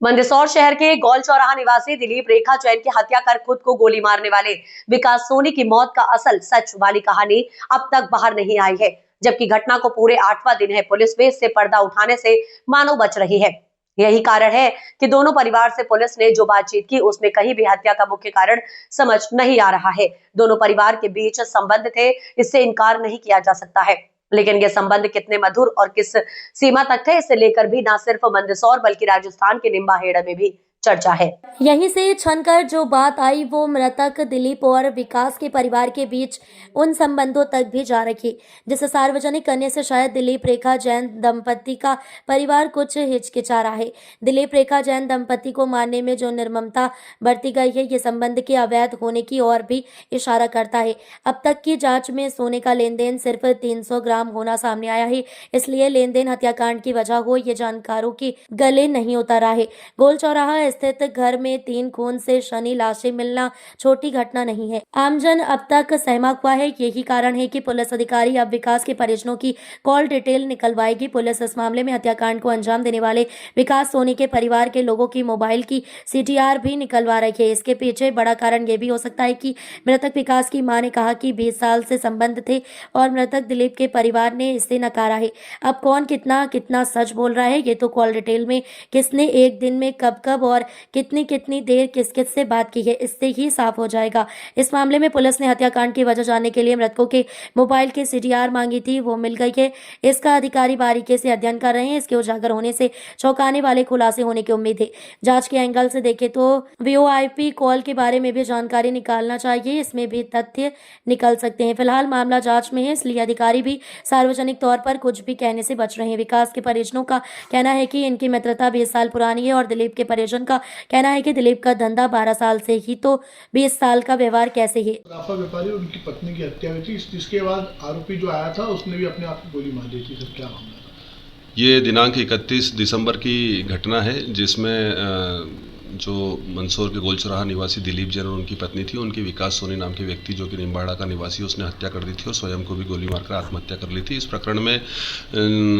मंदसौर शहर के गोल चौराहा निवासी दिलीप रेखा जैन की हत्या कर खुद को गोली मारने वाले विकास सोनी की मौत का असल सच वाली कहानी अब तक बाहर नहीं आई है। जबकि घटना को पूरे 8वां दिन है, पुलिस भी इससे पर्दा उठाने से मानो बच रही है। यही कारण है कि दोनों परिवार से पुलिस ने जो बातचीत की उसमें कहीं भी हत्या का मुख्य कारण समझ नहीं आ रहा है। दोनों परिवार के बीच संबंध थे, इससे इनकार नहीं किया जा सकता है, लेकिन ये संबंध कितने मधुर और किस सीमा तक थे, इसे लेकर भी न सिर्फ मंदसौर बल्कि राजस्थान के निम्बाहेड़ा में भी चर्चा है। यहीं से छनकर जो बात आई वो मृतक दिलीप और विकास के परिवार के बीच उन संबंधों तक भी जा रखी, जिसे सार्वजनिक करने से शायद दिलीप रेखा जैन दंपति का परिवार कुछ हिचकिचा रहा है। दिलीप रेखा जैन दंपति को मारने में जो निर्ममता बरती गई है, ये संबंध के अवैध होने की ओर भी इशारा करता है। अब तक की जांच में सोने का लेन देन सिर्फ 300 ग्राम होना सामने आया है, इसलिए लेन देन हत्याकांड की वजह हो ये जानकारों की गले नहीं उतरा है। गोल चौराहा स्थित घर में 3 खून से शनि लाशें मिलना छोटी घटना नहीं है। आमजन अब तक सहमा हुआ है। यही कारण है कि पुलिस अधिकारी अब विकास के परिजनों की कॉल डिटेल निकलवाएगी। पुलिस इस मामले में हत्याकांड को अंजाम देने वाले विकास सोनी के परिवार के लोगों की मोबाइल की CTR भी निकलवा रही है। इसके पीछे बड़ा कारण यह भी हो सकता है कि मृतक विकास की मां ने कहा कि 20 साल से संबंध थे और मृतक दिलीप के परिवार ने इसे नकारा है। अब कौन कितना कितना सच बोल रहा है, ये तो कॉल डिटेल में किसने एक दिन में कब कब और कितनी कितनी देर किस किस से बात की है, इससे ही साफ हो जाएगा। इस मामले में पुलिस ने हत्याकांड की वजह जानने के लिए मृतकों के मोबाइल की CTR मांगी थी, वो मिल गई है। इसका अधिकारी बारीकी से अध्ययन कर रहे हैं। इसके उजागर होने से चौंकाने वाले खुलासे होने की उम्मीद है। जांच के एंगल से देखें तो VoIP कॉल के बारे में भी जानकारी निकालना चाहिए, इसमें भी तथ्य निकल सकते हैं। फिलहाल मामला जांच में है, इसलिए अधिकारी भी सार्वजनिक तौर पर कुछ भी कहने से बच रहे हैं। विकास के परिजनों का कहना है कि इनकी मित्रता 20 साल पुरानी है और दिलीप के परिजन का कहना है कि दिलीप का धंधा 12 साल से ही, तो 20 साल का व्यवहार कैसे है। सराफा व्यापारी और उनकी पत्नी की हत्या हुई थी। इसके बाद आरोपी जो आया था उसने भी अपने आप को गोली मार दी थी। सब क्या मामला था? ये दिनांक 31 दिसंबर की घटना है, जिसमें जो मंदसौर के गोल चौराहा निवासी दिलीप जैन और उनकी पत्नी थी, उनकी विकास सोनी नाम के व्यक्ति जो कि निम्बाड़ा का निवासी, उसने हत्या कर दी थी और स्वयं को भी गोली मारकर आत्महत्या कर ली थी। इस प्रकरण में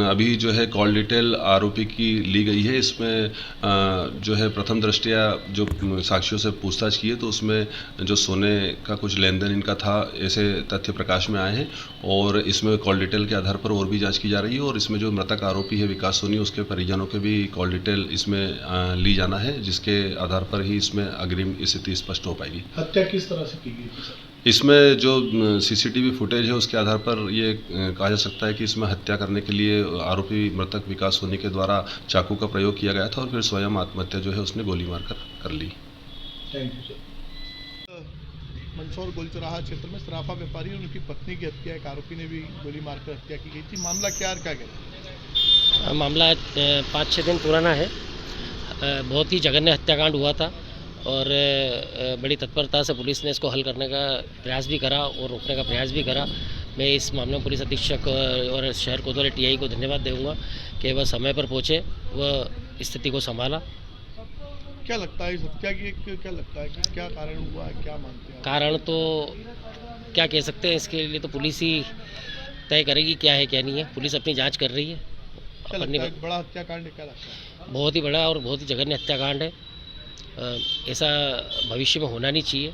अभी जो है कॉल डिटेल आरोपी की ली गई है। इसमें जो है प्रथम दृष्टया जो साक्षियों से पूछताछ की है तो उसमें जो सोने का कुछ लेन देन इनका था, ऐसे तथ्य प्रकाश में आए हैं और इसमें कॉल डिटेल के आधार पर और भी जाँच की जा रही है। और इसमें जो मृतक आरोपी है विकास सोनी, उसके परिजनों के भी कॉल डिटेल इसमें ली जाना है, जिसके आधार पर ही इसमें अग्रिम स्थिति स्पष्ट हो पाएगी। हत्या किस तरह से की गई थी सर? इसमें जो CCTV फुटेज है उसके आधार पर ये कहा जा सकता है कि इसमें हत्या करने के लिए आरोपी मृतक विकास सोनी के द्वारा चाकू का प्रयोग किया गया था और फिर स्वयं आत्महत्या जो है उसने गोली मारकर कर ली। Thank you sir. मंदसौर गोल चौराहा क्षेत्र में सराफा व्यापारी और उनकी पत्नी की हत्या, एक आरोपी ने भी गोली मारकर हत्या की गई थी। मामला क्या गया? मामला 5-6 दिन पुराना है। बहुत ही जघन्य हत्याकांड हुआ था और बड़ी तत्परता से पुलिस ने इसको हल करने का प्रयास भी करा और रोकने का प्रयास भी करा। मैं इस मामले में पुलिस अधीक्षक और शहर कोतवाली TI को धन्यवाद दूंगा कि वह समय पर पहुंचे, वह स्थिति को संभाला। क्या लगता है इस हत्या की, क्या लगता है कि क्या कारण हुआ है, क्या मानते हैं? कारण तो क्या कह सकते हैं, इसके लिए तो पुलिस ही तय करेगी क्या है क्या नहीं है। पुलिस अपनी जाँच कर रही है। क्या लगता है बड़ा हत्याकांड है? क्या लगता है? बहुत ही बड़ा और बहुत ही जघन्य हत्याकांड है। ऐसा भविष्य में होना नहीं चाहिए।